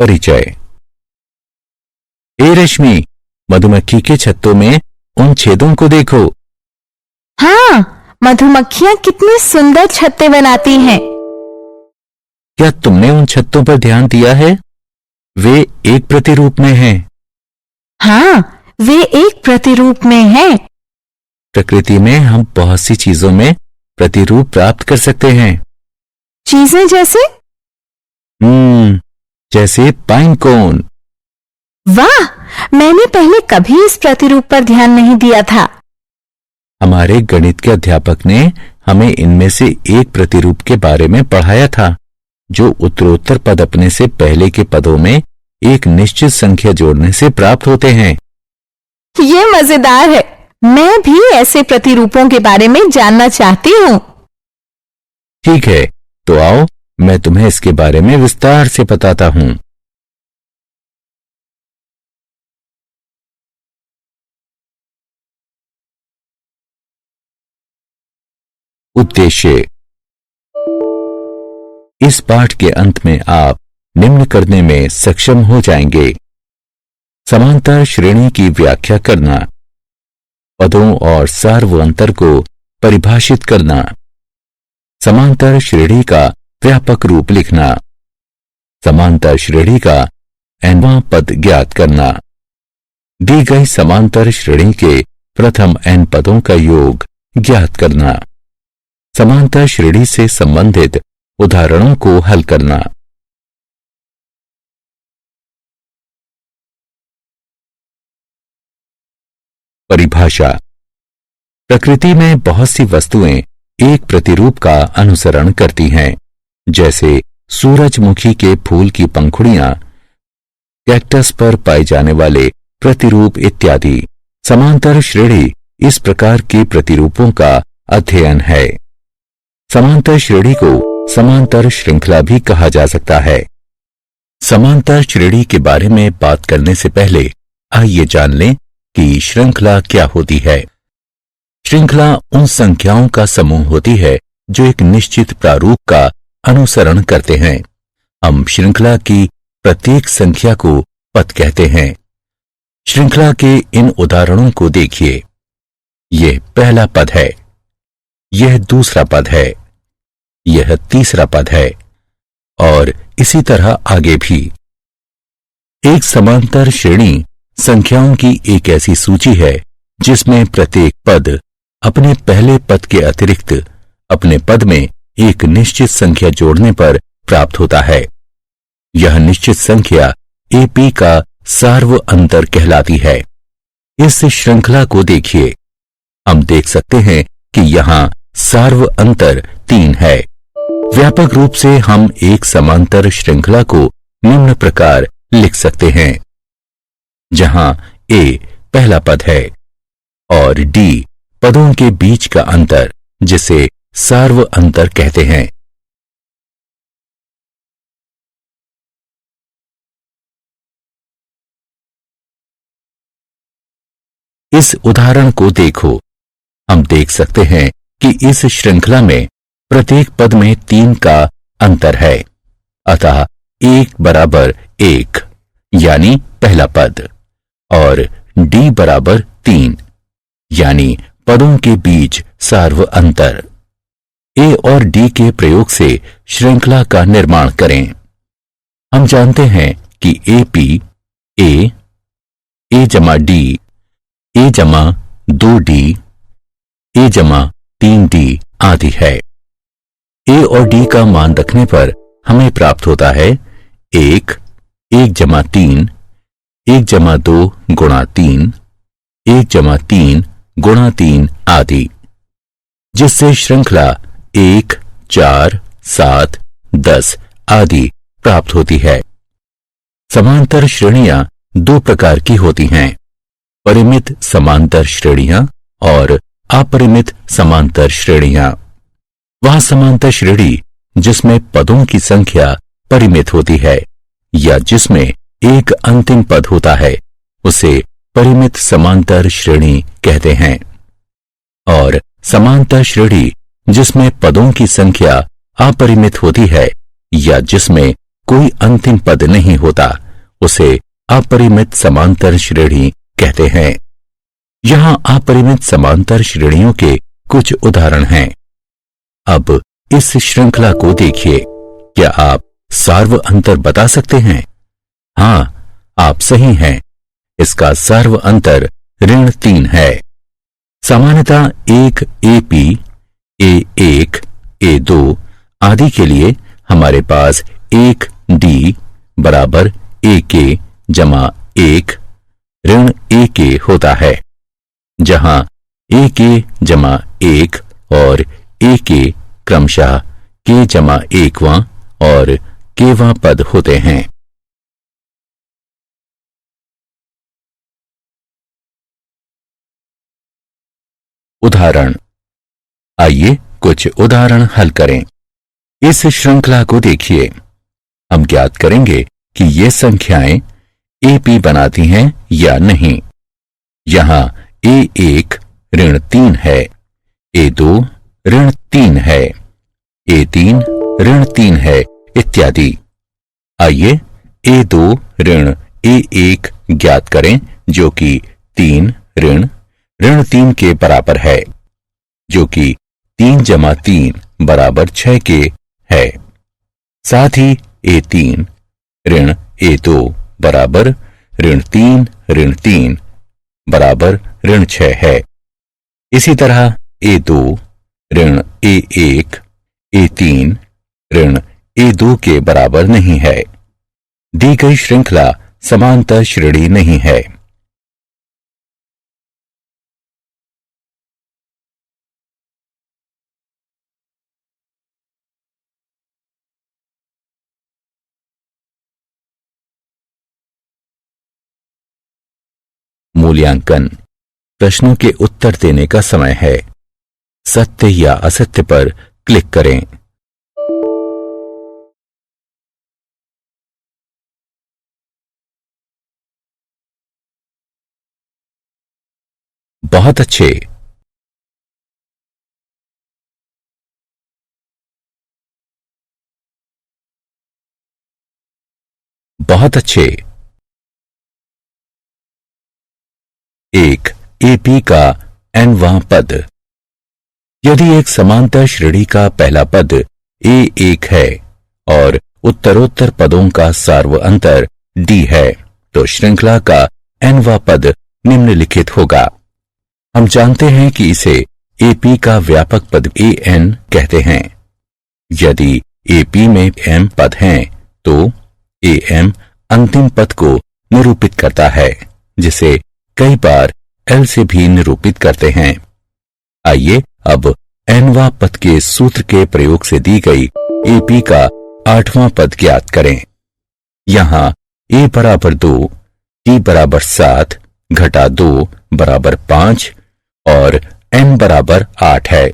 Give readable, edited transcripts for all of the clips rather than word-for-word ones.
परिचय। ए रश्मि, मधुमक्खी के छत्तों में उन छेदों को देखो। हाँ, मधुमक्खियां कितनी सुंदर छत्ते बनाती हैं। क्या तुमने उन छत्तों पर ध्यान दिया है? वे एक प्रतिरूप में हैं। हाँ, वे एक प्रतिरूप में हैं। प्रकृति में हम बहुत सी चीजों में प्रतिरूप प्राप्त कर सकते हैं। चीजें जैसे? जैसे पाइन कोन। वाह, मैंने पहले कभी इस प्रतिरूप पर ध्यान नहीं दिया था। हमारे गणित के अध्यापक ने हमें इनमें से एक प्रतिरूप के बारे में पढ़ाया था, जो उत्तरोत्तर पद अपने से पहले के पदों में एक निश्चित संख्या जोड़ने से प्राप्त होते हैं। ये मजेदार है। मैं भी ऐसे प्रतिरूपों के बारे में जानना चाहती हूँ। ठीक है, तो आओ मैं तुम्हें इसके बारे में विस्तार से बताता हूँ। उद्देश्य। इस पाठ के अंत में आप निम्न करने में सक्षम हो जाएंगे: समांतर श्रेणी की व्याख्या करना, पदों और सार्वअंतर को परिभाषित करना, समांतर श्रेणी का व्यापक रूप लिखना, समांतर श्रेणी का nवां पद ज्ञात करना, दी गई समांतर श्रेणी के प्रथम n पदों का योग ज्ञात करना, समांतर श्रेणी से संबंधित उदाहरणों को हल करना। परिभाषा। प्रकृति में बहुत सी वस्तुएं एक प्रतिरूप का अनुसरण करती हैं, जैसे सूरजमुखी के फूल की पंखुड़ियां, कैक्टस पर पाए जाने वाले प्रतिरूप इत्यादि। समांतर श्रेणी इस प्रकार के प्रतिरूपों का अध्ययन है। समांतर श्रेणी को समांतर श्रृंखला भी कहा जा सकता है। समांतर श्रेणी के बारे में बात करने से पहले आइए जान लें कि श्रृंखला क्या होती है। श्रृंखला उन संख्याओं का समूह होती है जो एक निश्चित प्रारूप का अनुसरण करते हैं। हम श्रृंखला की प्रत्येक संख्या को पद कहते हैं। श्रृंखला के इन उदाहरणों को देखिए। यह पहला पद है, यह दूसरा पद है, यह तीसरा पद है, और इसी तरह आगे भी। एक समांतर श्रेणी संख्याओं की एक ऐसी सूची है जिसमें प्रत्येक पद अपने पहले पद के अतिरिक्त अपने पद में एक निश्चित संख्या जोड़ने पर प्राप्त होता है। यह निश्चित संख्या AP का सार्वअंतर कहलाती है। इस श्रृंखला को देखिए। हम देख सकते हैं कि यहां सार्वअंतर 3 है। व्यापक रूप से हम एक समांतर श्रृंखला को निम्न प्रकार लिख सकते हैं, जहां A पहला पद है और D पदों के बीच का अंतर, जिसे सार्वअंतर कहते हैं। इस उदाहरण को देखो। हम देख सकते हैं कि इस श्रृंखला में प्रत्येक पद में 3 का अंतर है, अतः 1 बराबर 1 यानी पहला पद, और D बराबर 3 यानी पदों के बीच सार्वअंतर। A और D के प्रयोग से श्रृंखला का निर्माण करें। हम जानते हैं कि AP A जमा D, A जमा 2D, A जमा 3D आदि है। A और D का मान रखने पर हमें प्राप्त होता है 1 जमा 3, 1 जमा 2 गुणा 3, 1 जमा 3 गुणा 3 आदि, जिससे श्रृंखला 1, 4, 7, 10 आदि प्राप्त होती है। समांतर श्रेणियां 2 प्रकार की होती हैं: परिमित समांतर श्रेणियां और अपरिमित समांतर श्रेणियां। वह समांतर श्रेणी जिसमें पदों की संख्या परिमित होती है या जिसमें एक अंतिम पद होता है, उसे परिमित समांतर श्रेणी कहते हैं। और समांतर श्रेणी जिसमें पदों की संख्या अपरिमित होती है या जिसमें कोई अंतिम पद नहीं होता, उसे अपरिमित समांतर श्रेणी कहते हैं। यहां अपरिमित समांतर श्रेणियों के कुछ उदाहरण हैं। अब इस श्रृंखला को देखिए। क्या आप सार्व अंतर बता सकते हैं? हां, आप सही हैं। इसका सार्व अंतर ऋण 3 है। सामान्यतः एक AP, A1, A2 आदि के लिए हमारे पास एक D बराबर AK जमा 1 ऋण AK होता है, जहां AK जमा 1 और AK क्रमशः K जमा 1वां और Kवां पद होते हैं। उदाहरण। आइए कुछ उदाहरण हल करें। इस श्रृंखला को देखिए। हम ज्ञात करेंगे कि ये संख्याएं AP बनाती हैं या नहीं। यहां A1 ऋण 3 है, A2 ऋण 3 है, A3 ऋण 3 है इत्यादि। आइए A2 ऋण A1 ज्ञात करें, जो कि 3 ऋण 3 के बराबर है, जो कि 3 जमा 3 बराबर 6 के है। साथ ही A3 ऋण A2 बराबर ऋण 3 बराबर ऋण 6 है। इसी तरह A2 ऋण A1 A3 ऋण A2 के बराबर नहीं है। दी गई श्रृंखला समांतर श्रेणी नहीं है। मूल्यांकन। प्रश्नों के उत्तर देने का समय है। सत्य या असत्य पर क्लिक करें। बहुत अच्छे। बहुत अच्छे। एक AP का nवां पद। यदि एक समांतर श्रेणी का पहला पद A1 है और उत्तरोत्तर पदों का सार्व अंतर D है, तो श्रृंखला का nवां पद निम्नलिखित होगा। हम जानते हैं कि इसे AP का व्यापक पद AN कहते हैं। यदि AP में M पद हैं, तो AM अंतिम पद को निरूपित करता है, जिसे कई बार L से भी निरूपित करते हैं। आइए अब nवां पद के सूत्र के प्रयोग से दी गई AP का 8वां पद ज्ञात करें। यहां A बराबर 2, T बराबर 7 घटा 2 बराबर 5 और N बराबर 8 है।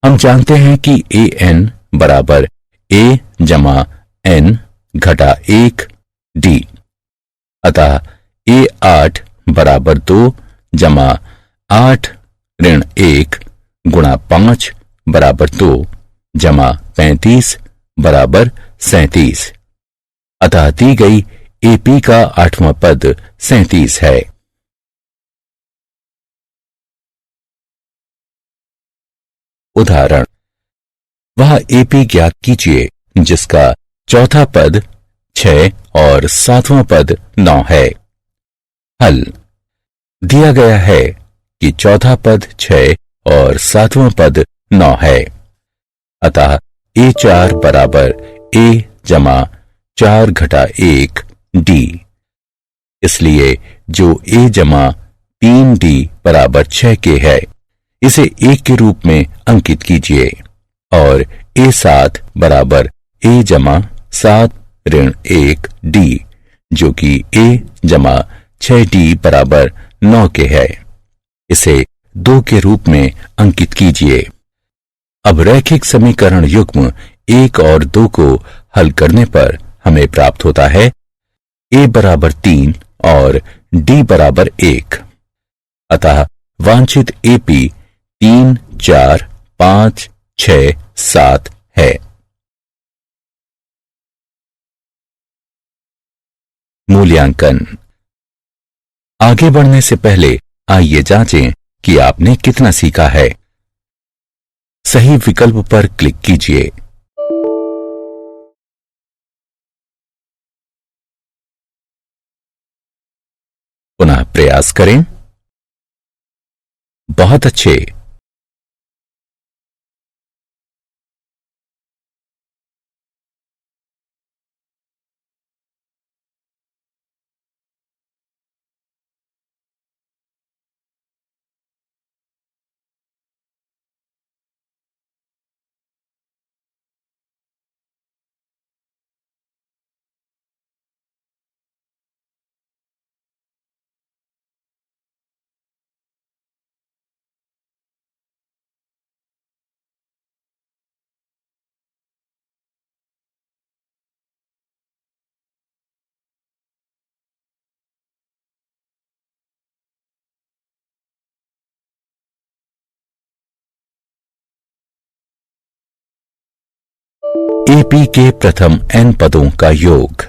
हम जानते हैं कि AN बराबर A जमा N घटा 1 D। अतः A8 बराबर 2 जमा 8 ऋण 1 गुणा 5 बराबर 2 जमा 35 बराबर 37। अतः दी गई AP का 8वां पद 37 है। उदाहरण। वह AP ज्ञात कीजिए जिसका चौथा पद 6 और 7वां पद 9 है। हल। दिया गया है कि चौथा पद 6 और 7वां पद 9 है। अतः A4 बराबर A जमा 4 घटा 1 D। इसलिए जो A जमा 3D बराबर 6 के है, इसे 1 के रूप में अंकित कीजिए, और A7 बराबर A जमा 7 ऋण 1 D, जो कि A जमा 6D बराबर 9 के है, इसे 2 के रूप में अंकित कीजिए। अब रैखिक समीकरण युग्म 1 और 2 को हल करने पर हमें प्राप्त होता है A बराबर 3 और D बराबर 1। अतः वांछित AP 3, 4, 5, 6, 7 है। मूल्यांकन। आगे बढ़ने से पहले आइए जांचें कि आपने कितना सीखा है। सही विकल्प पर क्लिक कीजिए। पुनः प्रयास करें। बहुत अच्छे। एपी के प्रथम n पदों का योग।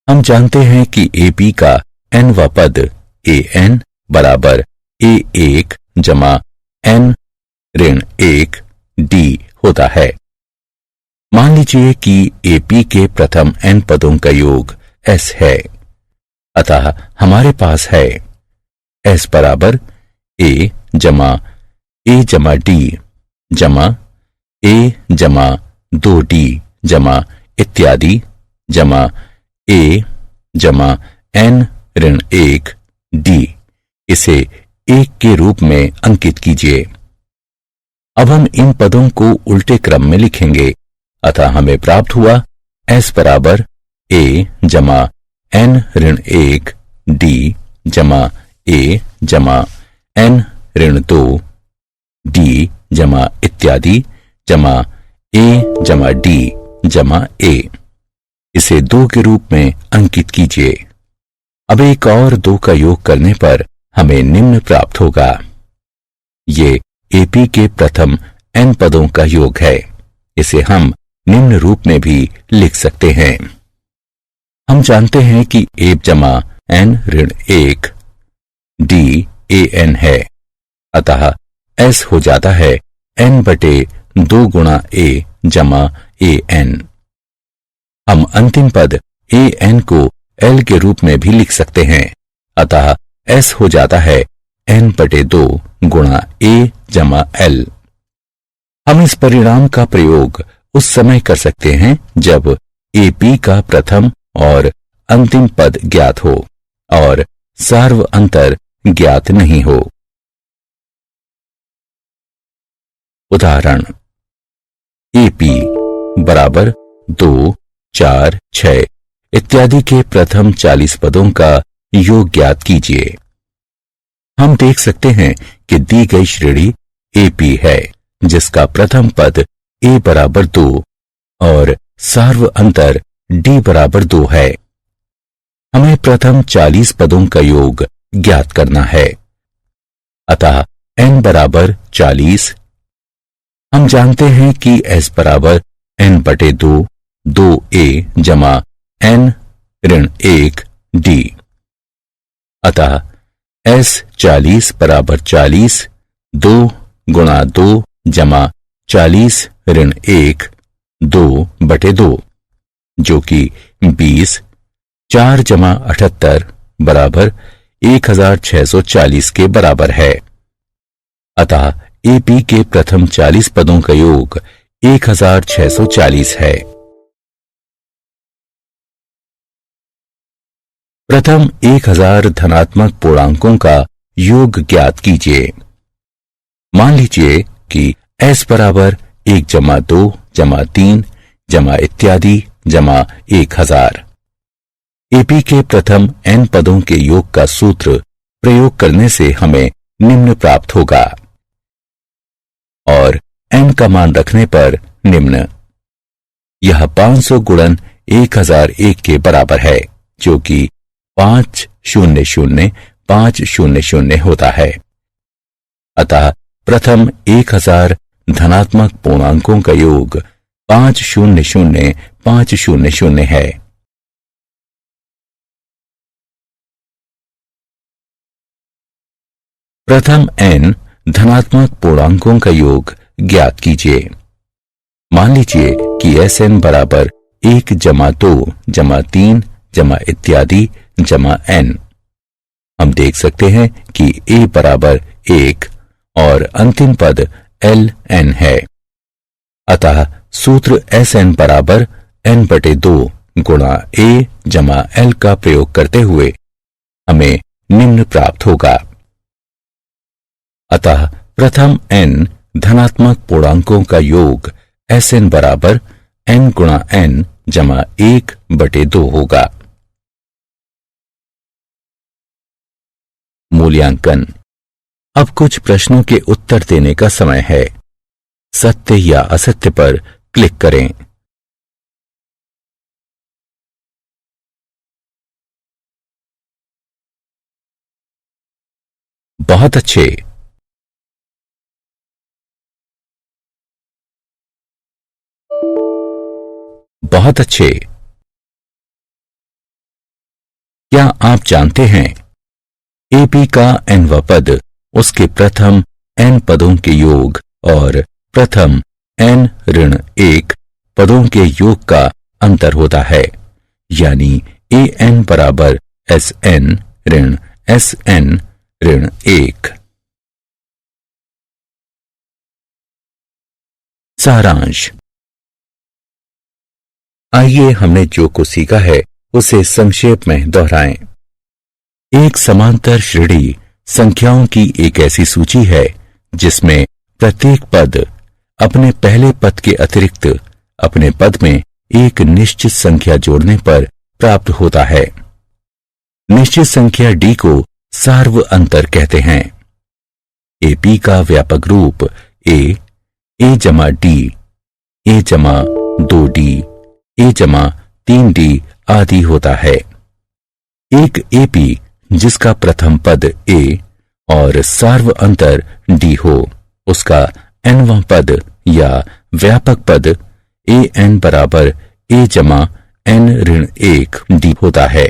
हम जानते हैं कि एपी का nवां पद an बराबर a1 जमा n ऋण 1 d होता है। मान लीजिए कि एपी के प्रथम n पदों का योग s है, अतः हमारे पास है s बराबर a जमा d जमा a जमा 2d जमा इत्यादि जमा a जमा n ऋण 1 d। इसे 1 के रूप में अंकित कीजिए। अब हम इन पदों को उल्टे क्रम में लिखेंगे, अतः हमें प्राप्त हुआ s बराबर a जमा n ऋण 1 d जमा a जमा n ऋण 2 d जमा इत्यादि जमा a जमा d जमा a। इसे 2 के रूप में अंकित कीजिए। अब एक और 2 का योग करने पर हमें निम्न प्राप्त होगा। ये एपी के प्रथम n पदों का योग है। इसे हम निम्न रूप में भी लिख सकते हैं। हम जानते हैं कि a जमा n ऋण 1 d an है, अतः s हो जाता है n बटे 2 गुणा a जमा an। हम अंतिम पद an को l के रूप में भी लिख सकते हैं, अतः s हो जाता है n बटे 2 गुणा a जमा l। हम इस परिणाम का प्रयोग उस समय कर सकते हैं जब AP का प्रथम और अंतिम पद ज्ञात हो और सार्व अंतर ज्ञात नहीं हो। उदाहरण AP बराबर 2, 4, 6 इत्यादि के प्रथम 40 पदों का योग ज्ञात कीजिए। हम देख सकते हैं कि दी गई श्रेणी AP है, जिसका प्रथम पद a बराबर 2 और सार्व अंतर d बराबर 2 है। हमें प्रथम 40 पदों का योग ज्ञात करना है, अतः n बराबर 40। हम जानते हैं कि s बराबर n बटे 2 2a जमा n ऋण 1 d, अतः s 40 बराबर 40 2 गुणा 2 जमा 40 ऋण 1 2 बटे 2 जो कि 20 4 जमा 78 बराबर 1640 के बराबर है। अतः AP के प्रथम 40 पदों का योग 1640 है। प्रथम 1000 धनात्मक पूर्णांकों का योग ज्ञात कीजिए। मान लीजिए कि s बराबर 1 जमा 2 जमा 3 जमा इत्यादि जमा 1000। AP के प्रथम n पदों के योग का सूत्र प्रयोग करने से हमें निम्न प्राप्त होगा और n का मान रखने पर निम्न। यह 500 गुणन 1001 के बराबर है, जो कि 500,500 होता है। अतः प्रथम 1000 धनात्मक पूर्णांकों का योग 500,500 है। प्रथम n धनात्मक पूर्णांकों का योग ज्ञात कीजिए। मान लीजिए कि Sn बराबर 1 जमा 2 जमा 3 जमा इत्यादि जमा n। हम देख सकते हैं कि a बराबर 1 और अंतिम पद ln है। अतः सूत्र Sn बराबर n/2 गुणा a जमा l का प्रयोग करते हुए हमें निम्न प्राप्त होगा। अतः प्रथम n धनात्मक पूर्णांकों का योग Sn बराबर n गुणा n जमा 1/2 होगा। मूल्यांकन। अब कुछ प्रश्नों के उत्तर देने का समय है। सत्य या असत्य पर क्लिक करें। बहुत अच्छे। बहुत अच्छे। क्या आप जानते हैं AP का nवां पद उसके प्रथम n पदों के योग और प्रथम n-1 पदों के योग का अंतर होता है, यानी an बराबर Sn ऋण Sn ऋण 1। सारांश। आइए हमने जो कुछ सीखा है उसे संक्षेप में दोहराएं। एक समांतर श्रेणी संख्याओं की एक ऐसी सूची है जिसमें प्रत्येक पद अपने पहले पद के अतिरिक्त अपने पद में एक निश्चित संख्या जोड़ने पर प्राप्त होता है। निश्चित संख्या d को सार्व अंतर कहते हैं। AP का व्यापक रूप a जमा d, a जमा 2d, a जमा 3d आदि होता है। एक AP जिसका प्रथम पद a और सार्व अंतर d हो, उसका nवां पद या व्यापक पद an बराबर a जमा n-1 d होता है।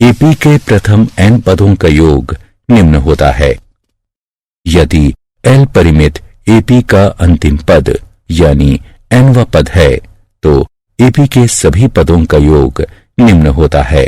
AP के प्रथम n पदों का योग निम्न होता है। यदि L परिमित AP का अंतिम पद यानी nवां पद है तो AP के सभी पदों का योग निम्न होता है।